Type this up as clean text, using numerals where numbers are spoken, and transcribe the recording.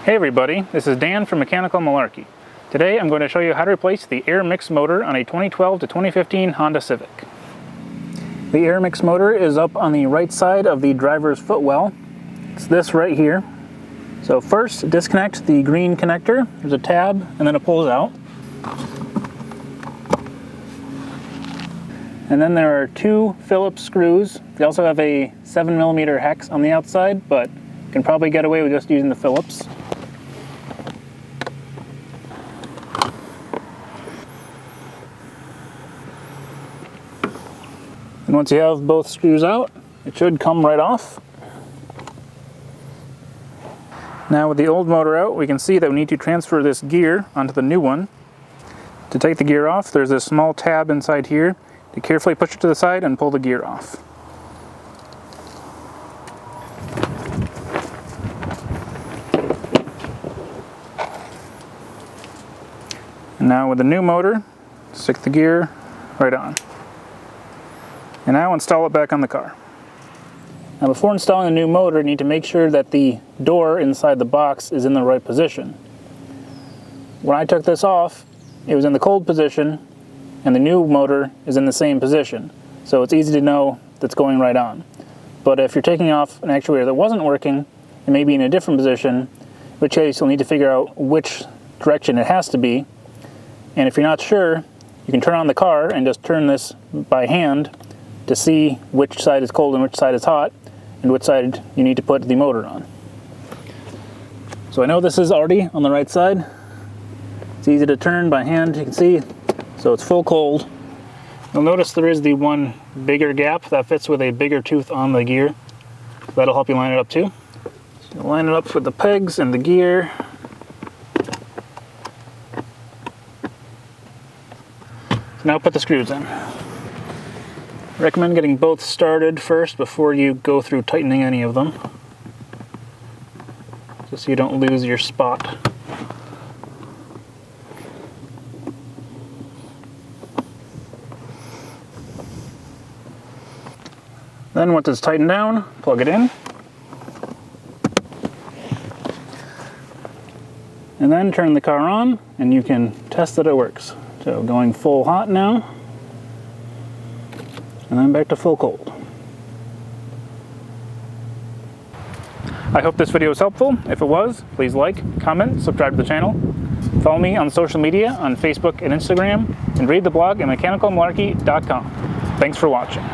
Hey everybody, this is Dan from Mechanical Malarkey. Today I'm going to show you how to replace the air mix motor on a 2012 to 2015 Honda Civic. The air mix motor is up on the right side of the driver's footwell. It's this right here. So first, disconnect the green connector. There's a tab and then it pulls out. And then there are two Phillips screws. They also have a 7mm hex on the outside, but you can probably get away with just using the Phillips. And once you have both screws out, it should come right off. Now with the old motor out, we can see that we need to transfer this gear onto the new one. To take the gear off, there's this small tab inside here. To carefully push it to the side and pull the gear off. And now with the new motor, stick the gear right on. And now install it back on the car. Now before installing the new motor, you need to make sure that the door inside the box is in the right position. When I took this off, it was in the cold position, and the new motor is in the same position. So it's easy to know that's going right on. But if you're taking off an actuator that wasn't working, it may be in a different position, in which case you'll need to figure out which direction it has to be. And if you're not sure, you can turn on the car and just turn this by hand to see which side is cold and which side is hot, and which side you need to put the motor on. So I know this is already on the right side. It's easy to turn by hand, you can see, so it's full cold. You'll notice there is the one bigger gap that fits with a bigger tooth on the gear. That'll help you line it up too. So line it up with the pegs and the gear. Now put the screws in. Recommend getting both started first before you go through tightening any of them, just so you don't lose your spot. Then once it's tightened down, plug it in. And then turn the car on and you can test that it works. So going full hot now. And then back to full cold. I hope this video was helpful. If it was, please like, comment, subscribe to the channel. Follow me on social media on Facebook and Instagram, and read the blog at mechanicalmalarkey.com. Thanks for watching.